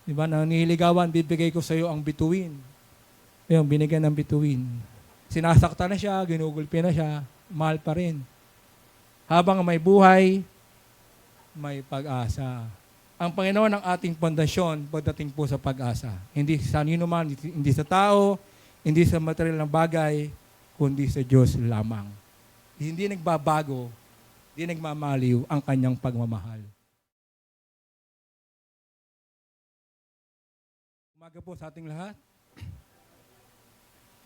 Di ba? Na nililigawan, bibigay ko sa iyo ang bituin. Ayun, binigyan ng bituin. Sinasaktan na siya, ginugulpi na siya, mahal pa rin. Habang may buhay, may pag-asa. Ang Panginoon ang ating pundasyon pagdating po sa pag-asa. Hindi sa nino man, hindi sa tao, hindi sa material ng bagay, kundi sa Diyos lamang. Hindi nagbabago, hindi nagmamaliw ang kanyang pagmamahal. Umaga po sa ating lahat.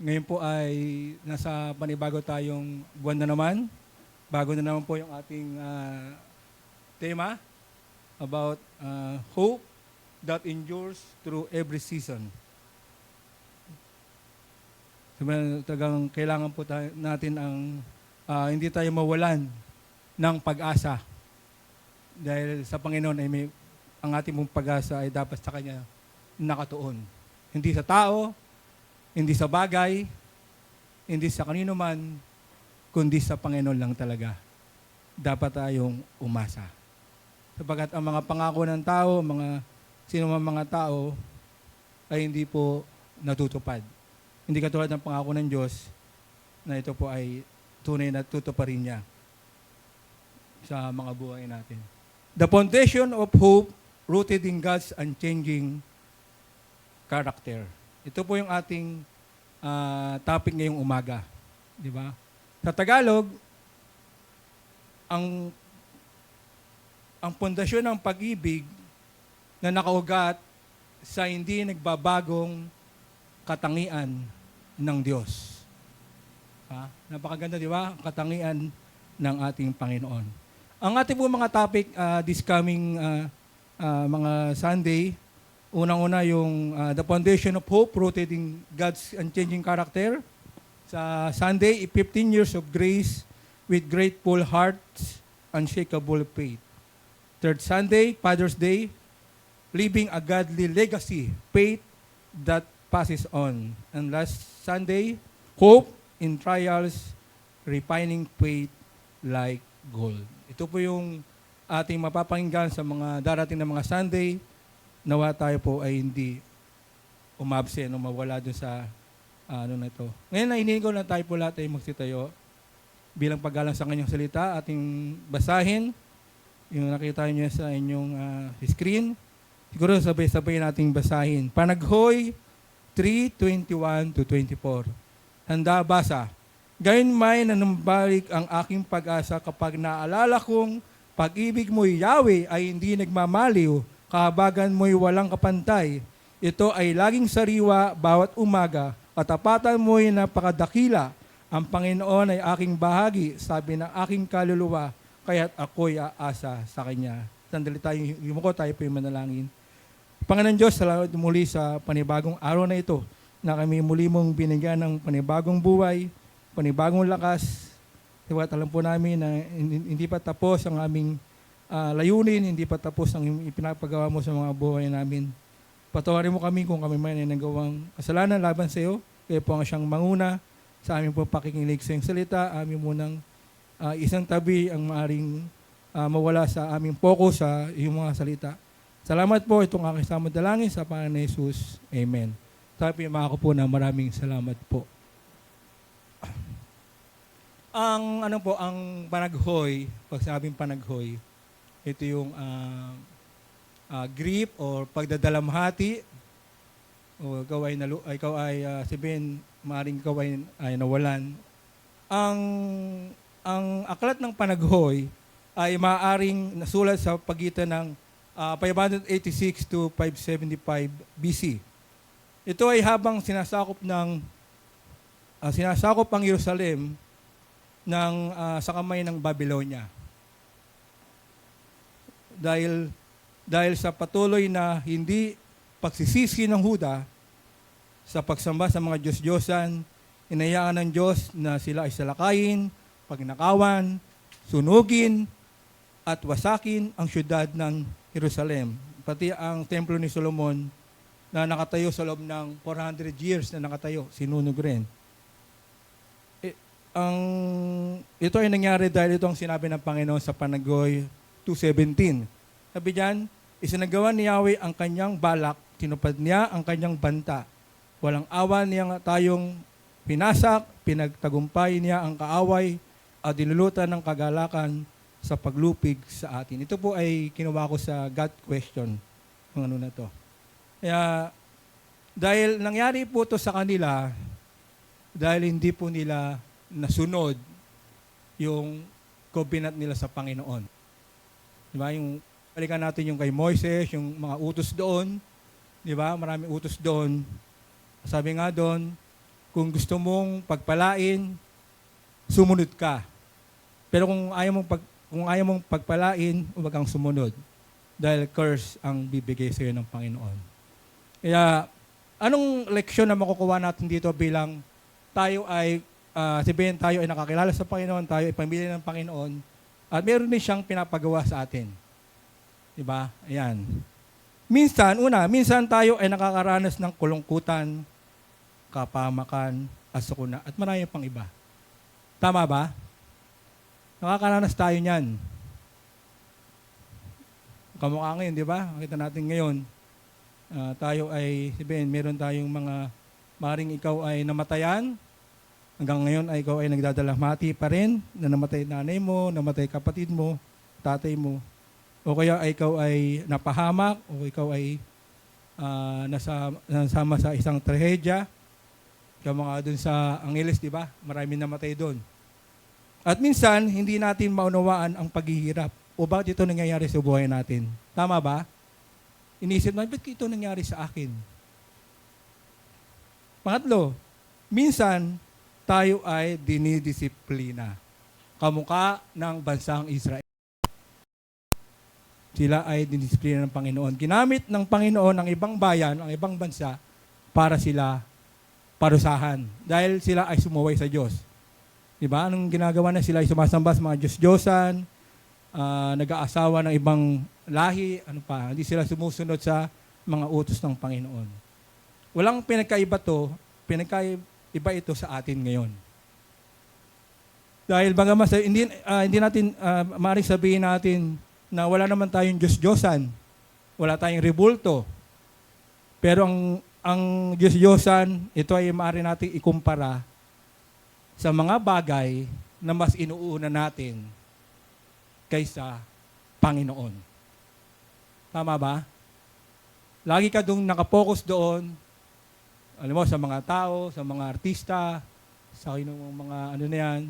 Ngayon po ay nasa panibago tayong buwan na naman. Bago na naman po yung ating tema about hope that endures through every season. Talagang kailangan po natin ang hindi tayo mawalan ng pag-asa. Dahil sa Panginoon ay ang ating mong pag-asa ay dapat sa Kanya nakatuon. Hindi sa tao, hindi sa bagay, hindi sa kanino man, kundi sa Panginoon lang talaga. Dapat tayong umasa. Sapagat ang mga pangako ng tao, sino man mga tao, ay hindi po natutupad. Hindi katulad ng pangako ng Diyos na ito po ay tunay na tutuparin niya sa mga buhay natin. The foundation of hope rooted in God's unchanging character. Ito po yung ating topic ngayong umaga. Di ba? Sa Tagalog, ang pundasyon ng pag-ibig na nakaugat sa hindi nagbabagong katangian ng Diyos. Napakaganda, di ba? Katangian ng ating Panginoon. Ang ating po mga topic this coming mga Sunday, unang-una yung the foundation of hope rooted in God's unchanging character. Sa Sunday, 15 years of grace with grateful hearts, unshakable faith. Third Sunday, Father's Day, living a godly legacy, faith that passes on. And last Sunday, hope in trials, refining faith like gold. Ito po yung ating mapapakinggan sa mga darating na mga Sunday. Nawa tayo po ay hindi umabsent o mawala dun sa na ito. Ngayon na hinihingi ko na tayo po lahat ay magsitayo bilang paggalang sa kanyang salita. Ating basahin yung nakita niyo sa inyong screen. Siguro sabay-sabay nating basahin. Panaghoy 3:21-24. Handa, basa. Gayon may nanumbalik ang aking pag-asa kapag naalala kong pag-ibig mo, Yahweh, ay hindi nagmamaliw. Kahabagan mo'y walang kapantay. Ito ay laging sariwa bawat umaga. Katapatan mo'y napakadakila. Ang Panginoon ay aking bahagi, sabi ng aking kaluluwa, kaya't ako'y aasa sa Kanya. Sandali tayo, yumuko tayo po yung manalangin. Panginoon Diyos, salamat muli sa panibagong araw na ito na kami muli mong binigyan ng panibagong buhay, panibagong lakas. Siwat alam po namin na hindi pa tapos ang aming layunin, hindi pa tapos ang ipinapagawa mo sa mga buhay namin. Patawarin mo kami kung kami man ay nagawang kasalanan laban sa iyo. Kaya po ang siyang manguna sa aming po pakikinig sa iyong salita. Amin munang isang tabi ang maaring mawala sa aming focus sa iyong mga salita. Salamat po itong aking samad dalangin sa pangalan ni Jesus. Amen. Sabi mga ko po na maraming salamat po. Ang panaghoy, pag sinabing panaghoy, ito yung grief or pagdadalamhati o ikaw ay sabihin, maaaring ikaw ay nawalan. Ang aklat ng panaghoy ay maaaring nasulat sa pagitan ng 586 to 575 BC. Ito ay habang sinasakop ang Jerusalem sa kamay ng Babylonia. Dahil sa patuloy na hindi pagsisisi ng Huda sa pagsamba sa mga Diyos-Diyosan, inayaan ng Diyos na sila ay salakayin, pagnakawan, sunugin, at wasakin ang syudad ng Jerusalem. Pati ang templo ni Solomon na nakatayo sa loob ng 400 years na nakatayo, sinunog rin. Ito ay nangyari dahil ito ang sinabi ng Panginoon sa Panaghoy 2:17. Sabi diyan, Isinagawa ni Yahweh ang kanyang balak, tinupad niya ang kanyang banta. Walang awa niya tayong pinasak, pinagtagumpay niya ang kaaway, at dilulutan ng kagalakan sa paglupig sa atin. Ito po ay kinuha ko sa God question, ang ano na to. Kaya, dahil nangyari po to sa kanila, dahil hindi po nila nasunod yung covenant nila sa Panginoon. Di ba? Yung, balikan natin yung kay Moises, yung mga utos doon. Di ba? Maraming utos doon. Sabi nga doon, kung gusto mong pagpalain, sumunod ka. Pero kung ayaw mong pagpalain, huwag kang sumunod. Dahil curse ang bibigay sa iyo ng Panginoon. Kaya, anong leksyon na makukuha natin dito bilang tayo ay, sabihin tayo ay nakakilala sa Panginoon, tayo ay pamilya ng Panginoon, at meron din siyang pinapagawa sa atin. Diba? Ayan. Minsan tayo ay nakakaranas ng kulungkutan, kapamakan, asukuna, at marami pang iba. Tama ba? Nakakaranas tayo niyan. Kamukha ngayon, di ba? Makita natin ngayon, tayo ay, sabihin, meron tayong mga, maring ikaw ay namatayan, hanggang ngayon ay ikaw ay nagdadalamhati pa rin, na namatay nanay mo, namatay kapatid mo, tatay mo, o kaya ay ikaw ay napahamak, o ikaw ay nasama sa isang trahedya, kaya mga dun sa Angeles, di ba? Maraming namatay doon. At minsan, hindi natin maunawaan ang paghihirap. O bakit ito nangyayari sa buhay natin? Tama ba? Inisip natin, ba't ito nangyari sa akin? Pangatlo, minsan, tayo ay dinidisiplina. Kamukha ng bansang Israel. Sila ay dinidisiplina ng Panginoon. Ginamit ng Panginoon ang ibang bayan, ang ibang bansa, para sila parusahan. Dahil sila ay sumuway sa Diyos. Diba? Anong ginagawa na sila ay sumasamba sa mga Diyos-Diyosan, nag-aasawa ng ibang lahi, ano pa, hindi sila sumusunod sa mga utos ng Panginoon. Walang pinagkaiba pinagkaiba ito sa atin ngayon. Dahil bagaman hindi natin maaaring sabihin natin na wala naman tayong Diyos-Diyosan, wala tayong rebulto. Pero ang Diyos-Diyosan, ito ay maaari natin ikumpara sa mga bagay na mas inuuna natin kaysa Panginoon. Tama ba? Lagi ka doon nakapokus doon, alam mo, sa mga tao, sa mga artista, sa mga ano na yan,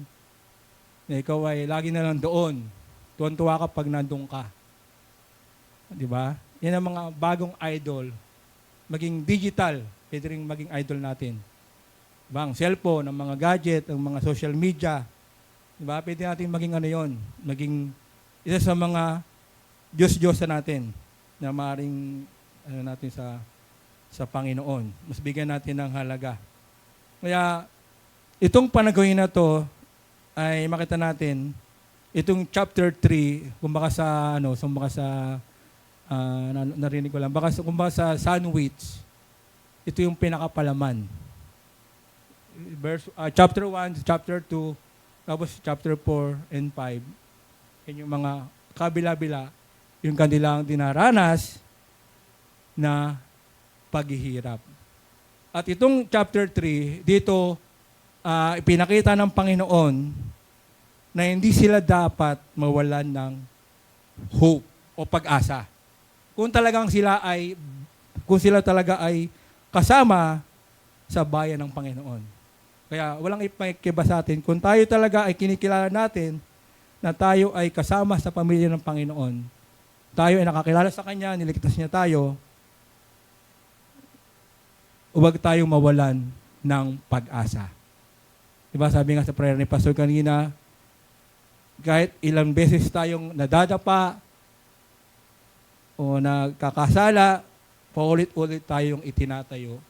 na ikaw ay lagi na lang doon. Tuwan-tuwa ka pag nandun ka. Di ba? Yan ang mga bagong idol. Maging digital, pwede rin maging idol natin. Diba? Ang cellphone, ang mga gadget, ang mga social media. Diba? Pwede natin maging ano yon, maging isa sa mga Diyos-Diyosa natin na maaaring ano natin sa Panginoon. Mas bigyan natin ng halaga. Kaya itong panagawin na to ay makita natin itong chapter 3, kumbaga sa narinig ko lang, kumbaga sa sandwich, ito yung pinakapalaman. Chapter 1, chapter 2, tapos chapter 4 and 5. Yan yung mga kabila-bila, yung kanilang dinaranas na paghihirap. At itong chapter 3, dito, ipinakita ng Panginoon na hindi sila dapat mawalan ng hope o pag-asa. Kung sila talaga ay kasama sa bayan ng Panginoon. Kaya walang ipakiba sa atin. Kung tayo talaga ay kinikilala natin na tayo ay kasama sa pamilya ng Panginoon, tayo ay nakakilala sa Kanya, niligtas niya tayo, huwag tayong mawalan ng pag-asa. Diba sabi nga sa prayer ni Pastor kanina, kahit ilang beses tayong nadadapa o nagkakasala, paulit-ulit tayong itinatayo,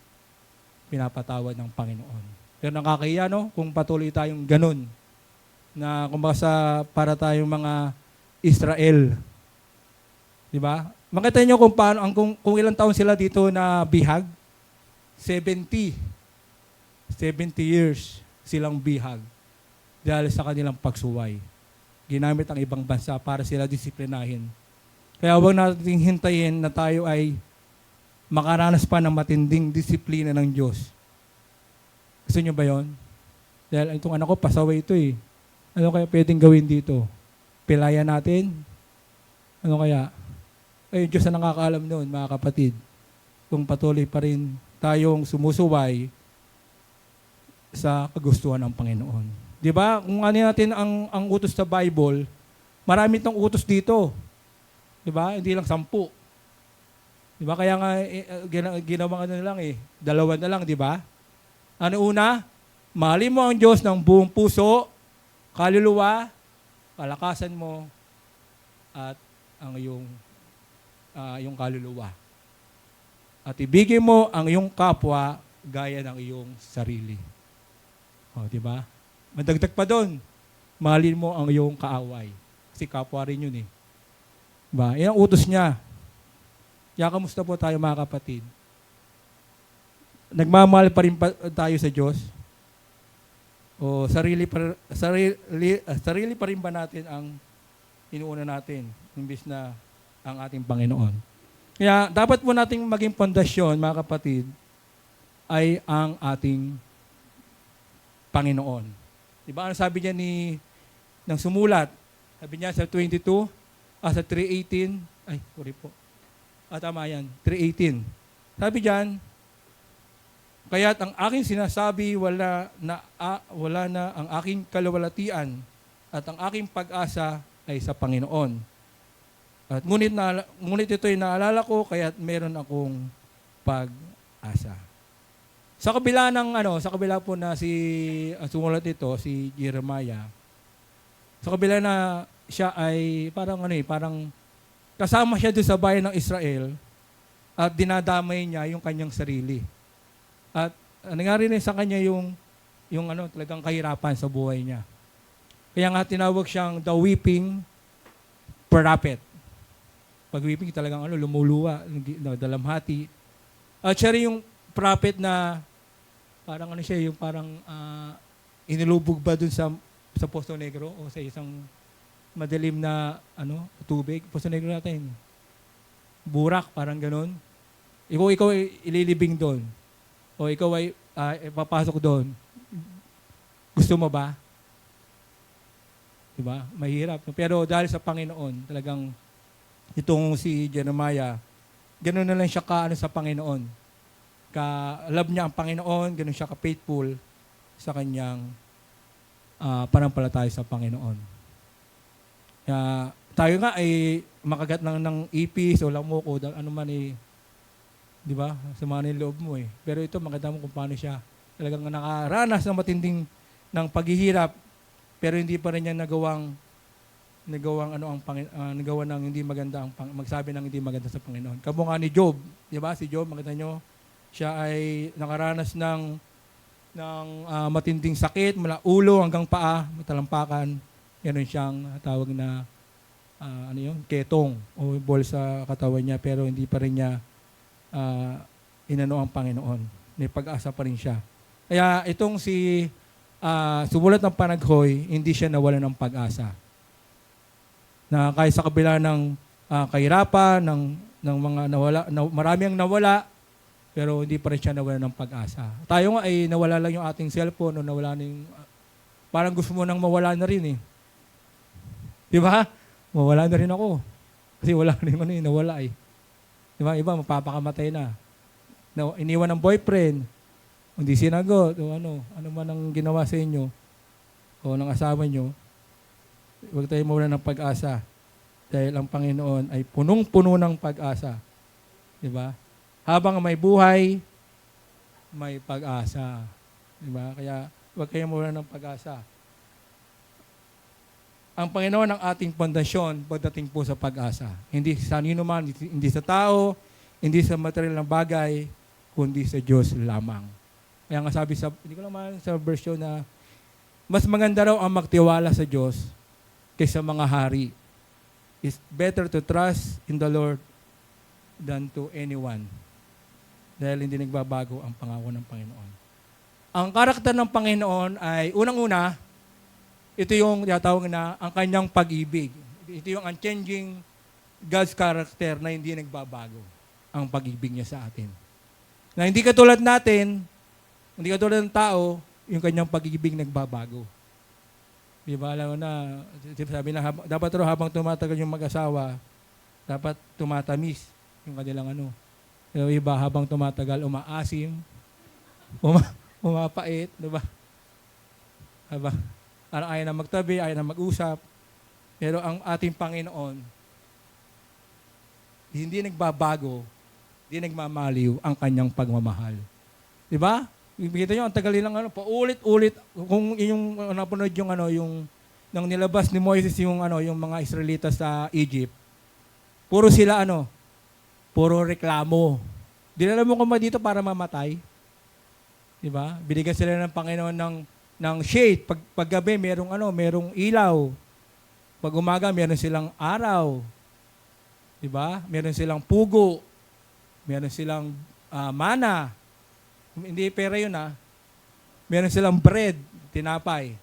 pinapatawad ng Panginoon. Pero nakakahiya, no? Kung patuloy tayong ganun, na kumbaga para tayong mga Israel. Di ba? Makita niyo kung paano, kung ilang taon sila dito na bihag? 70 years silang bihag dahil sa kanilang pagsuway. Ginamit ang ibang bansa para sila disiplinahin. Kaya huwag natin hintayin na tayo ay makaranas pa ng matinding disiplina ng Diyos. Gusto nyo ba yon? Dahil itong anak ko, pasaway ito eh. Ano kaya pwedeng gawin dito? Pilaya natin? Ano kaya? Ay, Diyos na nakakaalam noon, mga kapatid. Kung patuloy pa rin tayong sumusuway sa kagustuhan ng Panginoon. Di ba? Kung ano natin ang utos sa Bible, marami itong utos dito. Di ba? Hindi lang 10. Di ba? Kaya nga, ginawa ano na lang eh. 2 na lang, di ba? Ano una? Mahalin mo ang Diyos ng buong puso, kaluluwa, kalakasan mo, at ang iyong kaluluwa. At ibigin mo ang iyong kapwa gaya ng iyong sarili. O, di ba? Madagdag pa doon. Mahalin mo ang iyong kaaway. Kasi kapwa rin yun eh. Diba? Yan ang utos niya. Kaya kamusta po tayo mga kapatid? Nagmamahal pa rin tayo sa Diyos? O sarili pa rin ba natin ang inuuna natin imbis na ang ating Panginoon? Kaya dapat po nating maging pundasyon, mga kapatid, ay ang ating Panginoon. Diba? Ano sabi niya ng sumulat? Sabi niya sa 3:18, ay, sorry po. Tama yan, 3:18. Sabi diyan, kaya't ang aking sinasabi, wala na ang aking kaluwalhatian at ang aking pag-asa ay sa Panginoon. At ngunit ito'y naalala ko, kaya't meron akong pag-asa. Sa kabila po na sumulat ito, si Jeremiah, sa kabila na siya ay parang kasama siya doon sa bayan ng Israel at dinadamay niya yung kanyang sarili. At nangyari rin sa kanya yung talagang kahirapan sa buhay niya. Kaya nga tinawag siyang the weeping prophet. Pag weeping talagang lumuluwa, dalamhati. At siya rin yung prophet na parang inilubog ba dun sa Poso Negro o sa isang madilim na tubig. Poso Negro natin. Burak, parang ganun. Ikaw ay ililibing doon. O ikaw ay papasok doon. Gusto mo ba? Diba? Mahirap. Pero dahil sa Panginoon, talagang itong si Jeremiah, ganoon na lang siya sa Panginoon. Love niya ang Panginoon, ganoon siya ka-faithful sa kanyang panampalataya sa Panginoon. Tayo nga ay makagat ng ipis o lamok o ano man di ba? Sama ng loob mo eh. Pero ito, makita mo kung paano siya talagang nakaranas ng matinding ng paghihirap, pero hindi pa rin niya nagawa ng hindi maganda magsabi ng hindi maganda sa Panginoon. Kamukha ni Job, di ba? Si Job, makita nyo, siya ay nakaranas ng matinding sakit mula ulo hanggang paa, matalampakan. Yan siyang tawag na ketong o bol sa katawan niya, pero hindi pa rin niya inano ang Panginoon. May pag-asa pa rin siya. Kaya itong sumulat ng Panaghoy, hindi siya nawala ng pag-asa. Na kahit sa kabila ng kahirapan, ng mga marami ang nawala, pero hindi pa rin siya nawala ng pag-asa. Tayo nga ay nawala lang yung ating cellphone o nawala parang gusto mo nang mawala na rin eh. Di ba? Mawala na rin ako. Kasi wala rin nawala eh. Di ba? Iba, mapapakamatay na. Iniwan ng boyfriend, hindi sinagot, o ano man ang ginawa sa inyo, o ng asawa nyo, huwag tayo mawala ng pag-asa. Dahil ang Panginoon ay punong-puno ng pag-asa. Di ba? Habang may buhay, may pag-asa. Di ba? Kaya huwag kayo mawala ng pag-asa. Ang Panginoon ang ating pundasyon pagdating po sa pag-asa. Hindi sa nino man, hindi sa tao, hindi sa material ng bagay, kundi sa Diyos lamang. Kaya nga sabi hindi ko lang man sa version na mas maganda raw ang magtiwala sa Diyos kaysa mga hari. It's better to trust in the Lord than to anyone. Dahil hindi nagbabago ang pangako ng Panginoon. Ang karakter ng Panginoon ay unang-una, ito yung tinatawag na ang kanyang pag-ibig. Ito yung unchanging God's character na hindi nagbabago ang pag-ibig niya sa atin. Na hindi katulad natin, hindi katulad ng tao, yung kanyang pag-ibig nagbabago. Di ba? Alam mo na, sabi na, dapat ro habang tumatagal yung mag-asawa, dapat tumatamis yung kanilang ano. Yung iba habang tumatagal, umaasim, umapait, di ba? Parang ayaw na magtabi, ayaw na mag-usap. Pero ang ating Panginoon, hindi nagbabago, hindi nagmamaliw ang kanyang pagmamahal. Di ba? Kita nyo, ang tagal nilang paulit-ulit, kung yung napanood yung nang nilabas ni Moises yung mga Israelitas sa Egypt, puro sila puro reklamo. Dinala mo ko dito para mamatay. Di ba? Binigyan sila ng Panginoon ng shade. Paggabi, merong ilaw. Pag umaga, meron silang araw. Di ba? Meron silang pugo. Meron silang mana. Hindi pera yun Meron silang bread, tinapay.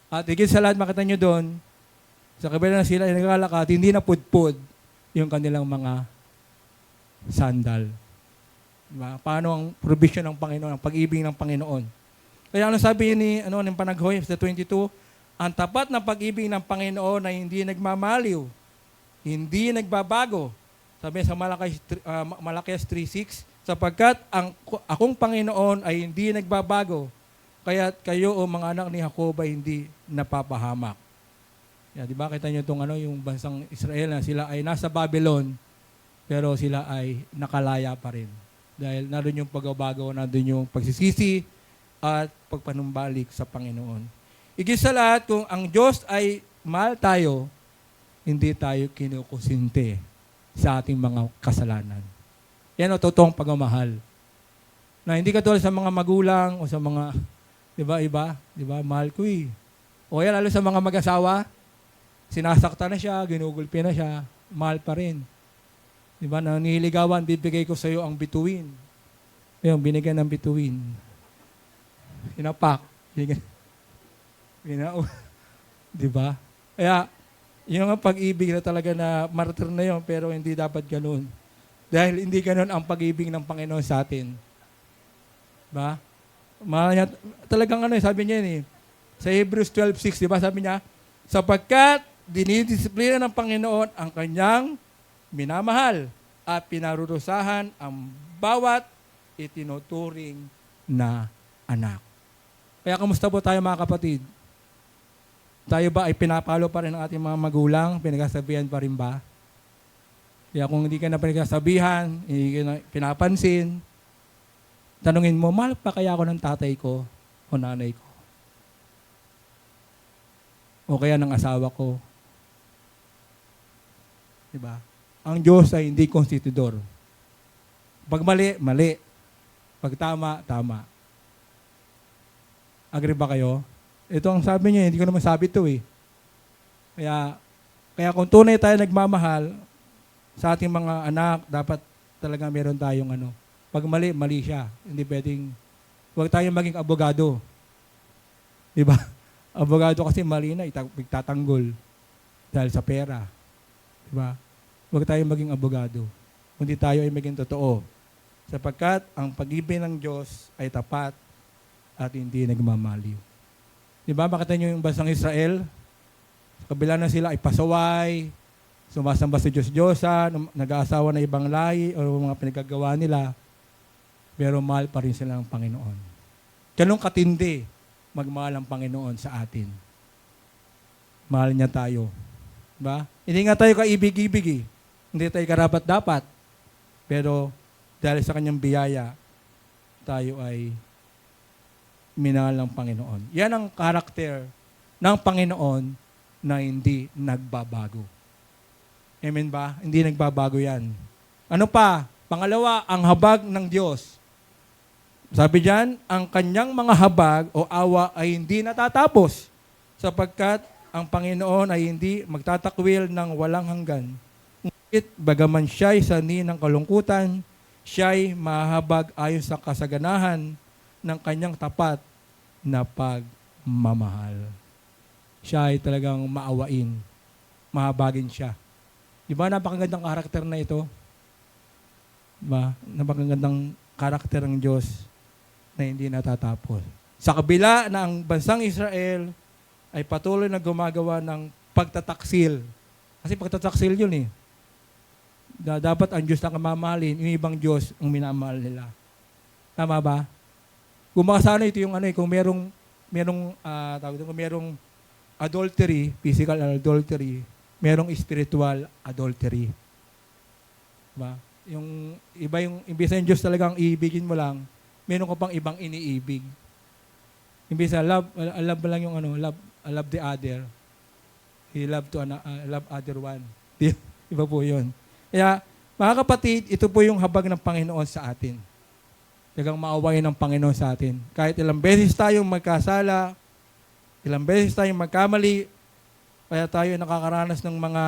At higit sa lahat, makita nyo doon, sa kabila na sila naglalakad, hindi na pudpud yung kanilang mga sandal. Diba? Paano ang provision ng Panginoon, ang pag-ibig ng Panginoon. Kaya sabi ni ng Panaghoy, sa 22, ang tapat na pag-ibig ng Panginoon ay hindi nagmamaliw, hindi nagbabago. Sabi sa Malakias 3:6, sapagkat akong Panginoon ay hindi nagbabago, kaya't kayo o mga anak ni Jacob ay hindi napapahamak. Di ba? Kita niyo yung bansang Israel na sila ay nasa Babylon, pero sila ay nakalaya pa rin. Dahil naroon yung pagbabago, naroon yung pagsisisi at pagpanumbalik sa Panginoon. Higit sa lahat, kung ang Diyos ay mahal tayo, hindi tayo kinukusinte sa ating mga kasalanan. Yan totoong pagmamahal. Na hindi katulad sa mga magulang o sa mga, iba, mahal ko O yan, lalo sa mga mag-asawa, sinasakta na siya, ginugulpi na siya, mahal pa rin. Na nililigawan, bibigay ko sa iyo ang bituin. Yung binigyan ng bituin. Sinapak. Diba? Kaya, yung pag-ibig na talaga na martyr na yun, pero hindi dapat ganun. Dahil hindi ganun ang pag-ibig ng Panginoon sa atin. Ba? Talagang sabi niya sa Hebrews 12:6, di ba? Sabi niya, sapagkat dinidisiplina ng Panginoon ang kanyang minamahal at pinarurusahan ang bawat itinuturing na anak. Kaya kamusta po tayo mga kapatid? Tayo ba ay pinapalo pa rin ang ating mga magulang? Pinagsasabihan pa rin ba? Kaya kung hindi ka na pinagsasabihan, hindi ka na pinapansin, tanungin mo, mahal pa kaya ako ng tatay ko o nanay ko? O kaya ng asawa ko? Diba? Ang Diyos ay hindi konstitudor. Pag mali, mali. Pag tama, tama. Agree ba kayo? Ito ang sabi niya, hindi ko naman sabi ito Kaya kung tunay tayo nagmamahal, sa ating mga anak, dapat talaga meron tayong Pag mali, mali siya. Hindi pwedeng, huwag tayong maging abogado. Diba? Abogado kasi mali na, itatanggol dahil sa pera. Diba? Huwag tayong maging abogado. Kundi tayo ay maging totoo. Sapagkat ang pag-ibig ng Diyos ay tapat at hindi nagmamaliw. Diba? Makita niyo yung bansang Israel? Sa kabila na sila ay pasaway, sumasamba sa Diyos-Diyosan, nag-aasawa na ibang lahi o mga pinagagawa nila, pero mahal pa rin sila ng Panginoon. Ganun katindi magmahal ang Panginoon sa atin. Mahal niya tayo. Diba? Hindi nga tayo kaibig-ibig Hindi tayo karapat-dapat. Pero dahil sa kanyang biyaya, tayo ay minahal ng Panginoon. Yan ang karakter ng Panginoon na hindi nagbabago. Amen ba? Hindi nagbabago yan. Ano pa? Pangalawa, ang habag ng Diyos. Sabi diyan, ang kanyang mga habag o awa ay hindi natatapos sapagkat ang Panginoon ay hindi magtatakwil ng walang hanggan. Ngunit bagaman siya'y sanhi ng kalungkutan, siya'y mahabag ayon sa kasaganahan ng kanyang tapat na pagmamahal. Siya ay talagang maawain. Mahabagin siya. Di ba napakagandang karakter na ito? Di ba? Napakagandang karakter ng Diyos na hindi natatapos. Sa kabila na ang bansang Israel ay patuloy na gumagawa ng pagtataksil. Kasi pagtataksil yun eh. Dapat ang Diyos na mamahalin, yung ibang Diyos ang minamahal nila. Tama ba? Kung makasana ito yung kung merong adultery, physical adultery, merong spiritual adultery. Diba? Yung iba imbis na yung Diyos talagang iibigin mo lang, meron ka pang ibang iniibig. Imbis na love lang yung love the other. He love other one. Iba po yun. Kaya, mga kapatid, ito po yung habag ng Panginoon sa atin. Talagang maawain ng Panginoon sa atin. Kahit ilang beses tayong magkasala, ilang beses tayong magkamali, kaya tayo nakakaranas ng mga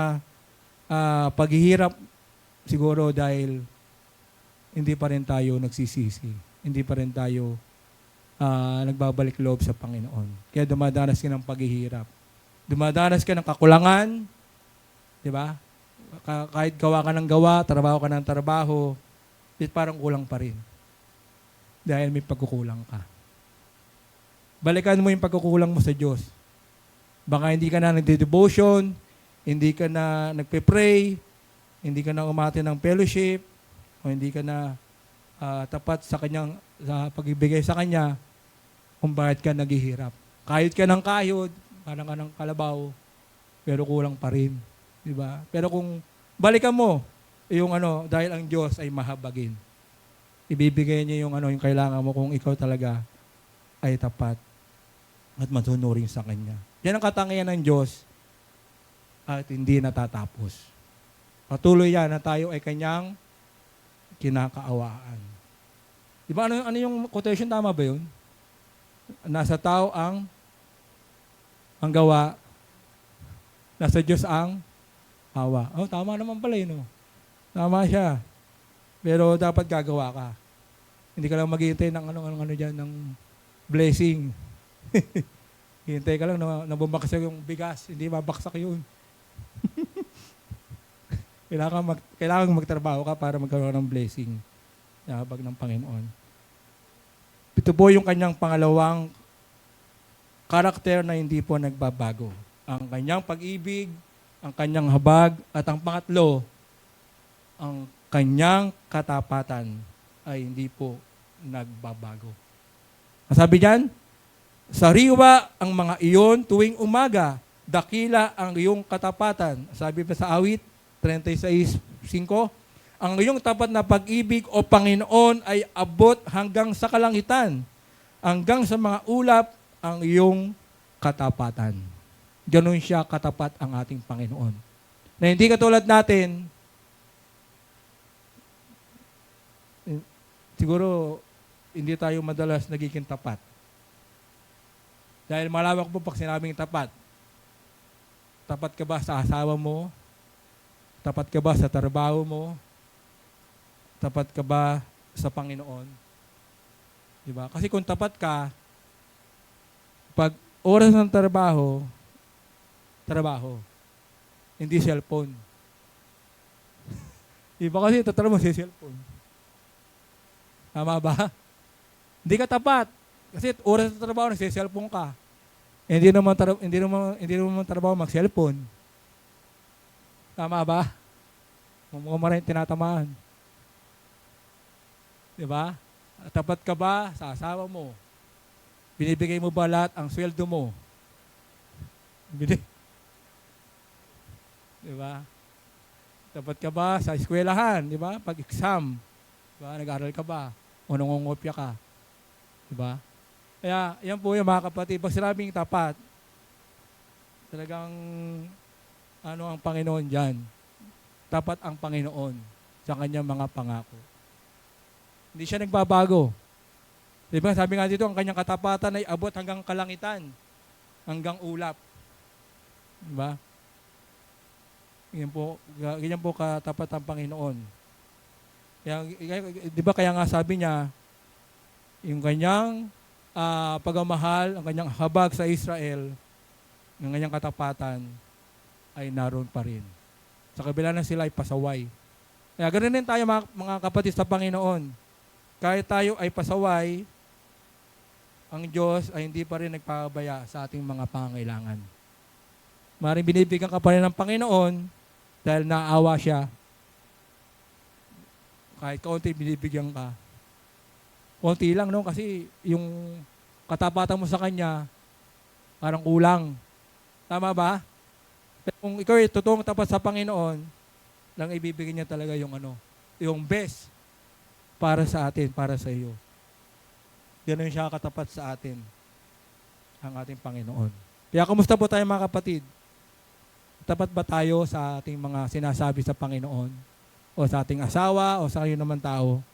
paghihirap, siguro dahil hindi pa rin tayo nagsisisi. Hindi pa rin tayo nagbabalik loob sa Panginoon. Kaya dumadanas ka ng paghihirap. Dumadanas ka ng kakulangan, di ba? Kahit gawa ka ng gawa, trabaho ka ng trabaho, parang kulang pa rin. Dahil may pagkukulang ka. Balikan mo yung pagkukulang mo sa Diyos. Baka hindi ka na nagde-devotion, hindi ka na nagpe-pray, hindi ka na umati ng fellowship, o hindi ka na tapat sa pag-ibigay sa Kanya, kung bakit ka naghihirap. Kahit ka ng kayod, parang ka ng kalabaw, pero kulang pa rin. Diba? Pero kung balikan mo, yung dahil ang Diyos ay mahabagin. Ibibigay niya yung yung kailangan mo kung ikaw talaga ay tapat at matunuring sa Kanya. Yan ang katangian ng Diyos at hindi natatapos. Patuloy yan na tayo ay Kanyang kinakaawaan. Diba ano yung quotation, tama ba yun? Nasa tao ang gawa, nasa Diyos ang awa. Oh, tama naman pala yun. Tama siya. Pero dapat gagawa ka. Hindi ka lang maghihintay ng dyan, ng blessing. Hintay ka lang na bumagsak yung bigas. Hindi mabaksak yun. Kailangan magtrabaho ka para magkaroon ng blessing. Habag ng Panginoon. Ito po yung kanyang pangalawang karakter na hindi po nagbabago. Ang kanyang pag-ibig, ang kanyang habag, at ang pangatlo, ang kanyang katapatan ay hindi po nagbabago. Ang sabi diyan, sariwa ang mga iyon tuwing umaga, dakila ang iyong katapatan. Sabi pa sa awit 36:5, ang iyong tapat na pag-ibig o Panginoon ay abot hanggang sa kalangitan, hanggang sa mga ulap ang iyong katapatan. Ganun siya katapat ang ating Panginoon. Na hindi katulad natin, siguro hindi tayo madalas nagiging tapat. Dahil malawak po pag sinabing tapat. Tapat ka ba sa asawa mo? Tapat ka ba sa trabaho mo? Tapat ka ba sa Panginoon? Diba? Kasi kung tapat ka, pag oras ng trabaho, hindi cellphone. Iba kasi tatrabaho sa cellphone. Tama ba? Hindi ka tapat. Kasi oras ng trabaho, nagsi-cellphone ka. Hindi naman trabaho mag-cellphone. Tama ba? Mukhang maraming tinatamaan. Diba? Tapat ka ba sa asawa mo? Binibigay mo ba lahat ang sweldo mo? Diba? Tapat ka ba sa eskwelahan? Diba? Pag-exam. Diba? Nag-aaral ka ba? O nangungopya ka? Diba? Kaya, yan po yung mga kapatid. Pag sinabing tapat, talagang ang Panginoon dyan? Tapat ang Panginoon sa kanyang mga pangako. Hindi siya nagbabago. Diba? Sabi nga dito, ang kanyang katapatan ay abot hanggang kalangitan, hanggang ulap. Diba? Ganyan po katapat ang Panginoon. Diba kaya nga sabi niya, yung kanyang pagmamahal, ang kanyang habag sa Israel, yung kanyang katapatan, ay naroon pa rin. Sa kabila na sila ay pasaway. Kaya ganoon din tayo mga kapatid sa Panginoon. Kahit tayo ay pasaway, ang Diyos ay hindi pa rin nagpapabaya sa ating mga pangangailangan. Maaaring binibigyan ka pa rin ng Panginoon dahil naawa siya. Kahit kaunti binibigyan ka. Konti lang, no? Kasi yung katapatan mo sa Kanya, parang kulang. Tama ba? Pero kung ikaw ay totoong tapat sa Panginoon, lang ibibigay niya talaga yung best para sa atin, para sa iyo. Ganun siya katapat sa atin, ang ating Panginoon. Kaya kumusta po tayo mga kapatid? Tapat ba tayo sa ating mga sinasabi sa Panginoon? O sa ating asawa, o sa kayo naman tao?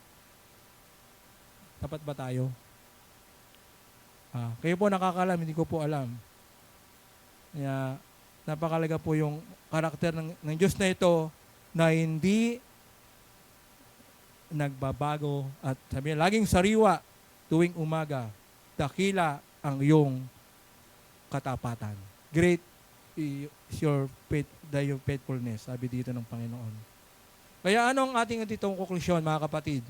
Tapat ba tayo? Kayo po nakakalam, hindi ko po alam. Kaya napakalaga po yung karakter ng Diyos na ito na hindi nagbabago at sabihin, laging sariwa tuwing umaga, dakila ang iyong katapatan. Great is your faithfulness, sabi dito ng Panginoon. Kaya ano ang ating ditong konklusyon, mga kapatid?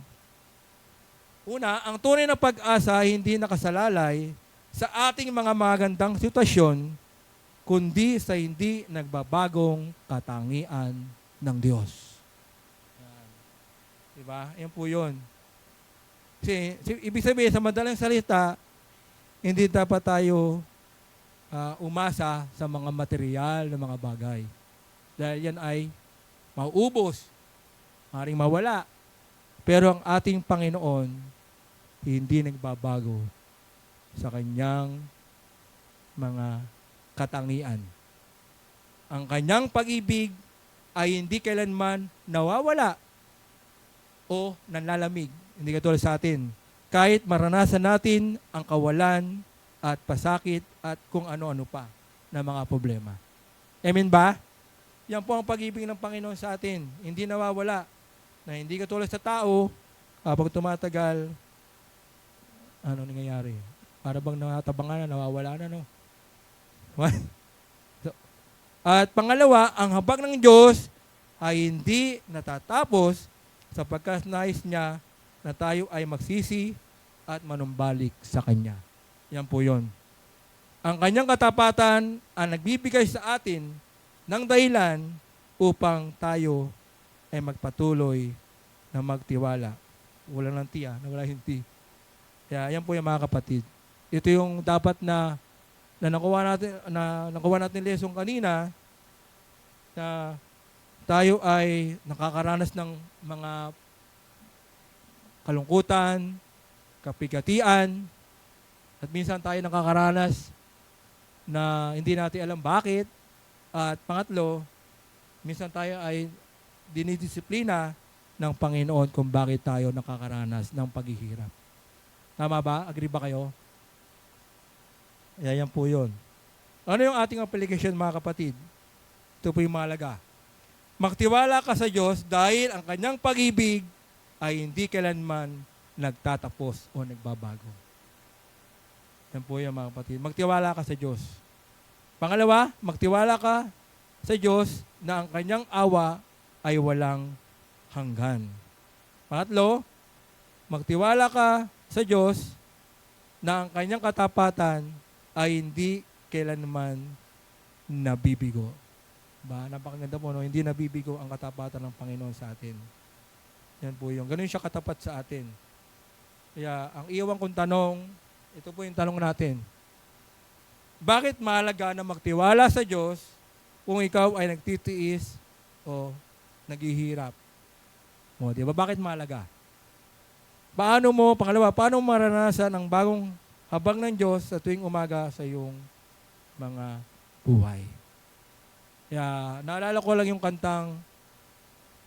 Una, ang tunay na pag-asa hindi nakasalalay sa ating mga magandang sitwasyon, kundi sa hindi nagbabagong katangian ng Diyos. Yan. Diba? Yan po yun. Kasi, ibig sabihin, sa madalang salita, hindi dapat tayo umasa sa mga material na mga bagay. Dahil yan ay mauubos, maaaring mawala. Pero ang ating Panginoon, hindi nagbabago sa Kanyang mga katangian. Ang Kanyang pag-ibig ay hindi kailanman nawawala o nanlalamig. Hindi katulad sa atin. Kahit maranasan natin ang kawalan at pasakit at kung ano-ano pa na mga problema. Amen ba? Yan po ang pag-ibig ng Panginoon sa atin. Hindi nawawala. Na hindi katulad sa tao, kapag tumatagal, ano nangyayari? Para bang natabangan na, nawawala na, no? At pangalawa, ang habag ng Diyos ay hindi natatapos sapagkat nais niya na tayo ay magsisi at manumbalik sa Kanya. Yan po yun. Ang Kanyang katapatan ang nagbibigay sa atin ng dahilan upang tayo ay magpatuloy na magtiwala. Wala ng tiya, na wala hindi. Kaya yan po yung mga kapatid. Ito yung dapat na nakuha natin lesson kanina na tayo ay nakakaranas ng mga kalungkutan, kapigatian, at minsan tayo nakakaranas na hindi natin alam bakit. At pangatlo, minsan tayo ay dinidisiplina ng Panginoon kung bakit tayo nakakaranas ng paghihirap. Tama ba? Agree ba kayo? Yan po yun. Ano yung ating application, mga kapatid? Ito po yung mahalaga. Magtiwala ka sa Diyos dahil ang Kanyang pag-ibig ay hindi kailanman nagtatapos o nagbabago. Yan po yung mga kapatid. Magtiwala ka sa Diyos. Pangalawa, magtiwala ka sa Diyos na ang Kanyang awa ay walang hanggan. Pangatlo, magtiwala ka sa Diyos na ang Kanyang katapatan ay hindi kailanman nabibigo. Napakaganda po, no? Hindi nabibigo ang katapatan ng Panginoon sa atin. Yan po yung, ganun siya katapat sa atin. Kaya, ang iwan kong tanong, ito po yung tanong natin. Bakit mahalaga na magtiwala sa Diyos kung ikaw ay nagtitiis o naghihirap? O, di ba? Bakit mahalaga? Paano mo maranasan ang bagong habag ng Diyos sa tuwing umaga sa iyong mga buhay? Kaya, naalala ko lang yung kantang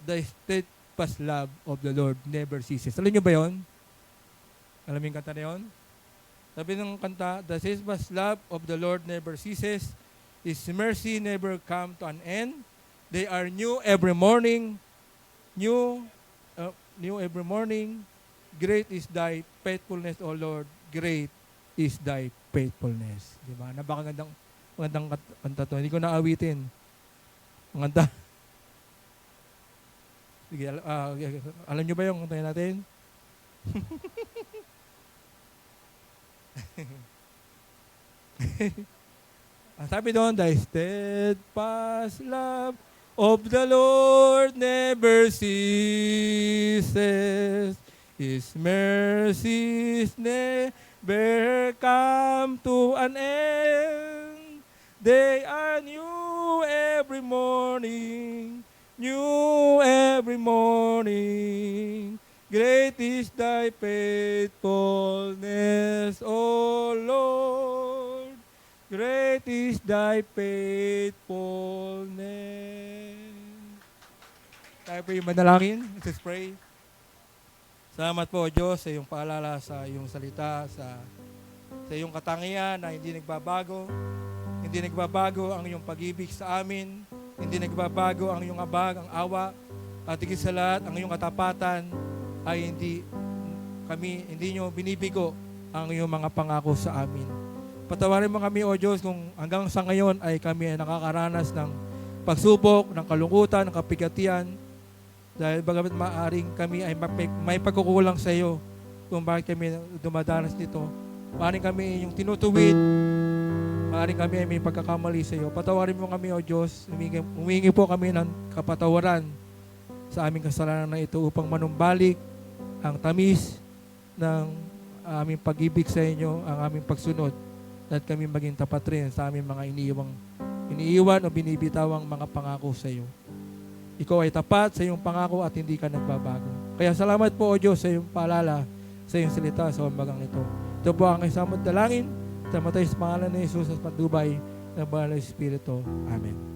The Steadfast Love of the Lord Never Ceases. Alam niyo ba yun? Alam mo yung kanta na yun? Sabi ng kanta, The steadfast love of the Lord never ceases. His mercy never come to an end. They are new every morning. New every morning. Great is thy faithfulness, O Lord. Great is thy faithfulness. Diba? Napakagandang kanta to. Hindi ko naawitin. Ang kanta. Sige, alam nyo ba yung tayo natin? Ang sabi doon, the steadfast love of the Lord never ceases. His mercies never come to an end. They are new every morning, new every morning. Great is thy faithfulness, O Lord. Great is thy faithfulness. Tayo po yung manalangin. Let's pray. Salamat po, Diyos, sa iyong paalala, sa iyong salita, sa iyong katangian na hindi nagbabago. Hindi nagbabago ang iyong pag-ibig sa amin. Hindi nagbabago ang iyong abag, ang awa. At higit sa lahat, ang iyong katapatan ay hindi nyo binibigo ang iyong mga pangako sa amin. Patawarin mo kami, O Diyos, kung hanggang sa ngayon ay kami ay nakakaranas ng pagsubok, ng kalungkutan, ng kapigatian, dahil bagamat maaring kami ay may pagkukulang sa iyo kung bakit kami dumadanas dito. Maaring kami yung tinutuwid, maaring kami ay may pagkakamali sa iyo. Patawarin mo kami, O Diyos, humingi po kami ng kapatawaran sa aming kasalanan na ito upang manumbalik ang tamis ng aming pag-ibig sa inyo, ang aming pagsunod, at kami maging tapat rin sa aming mga iniiwan o binibitawang mga pangako sa iyo. Ikaw ay tapat sa iyong pangako at hindi ka nagbabago. Kaya salamat po, O Diyos, sa iyong paalala, sa iyong salita sa umbagang ito. Ito po ang isang dalangin. Tamatay sa pangalan ni Jesus at patnubay ng Banal na Espiritu. Amen.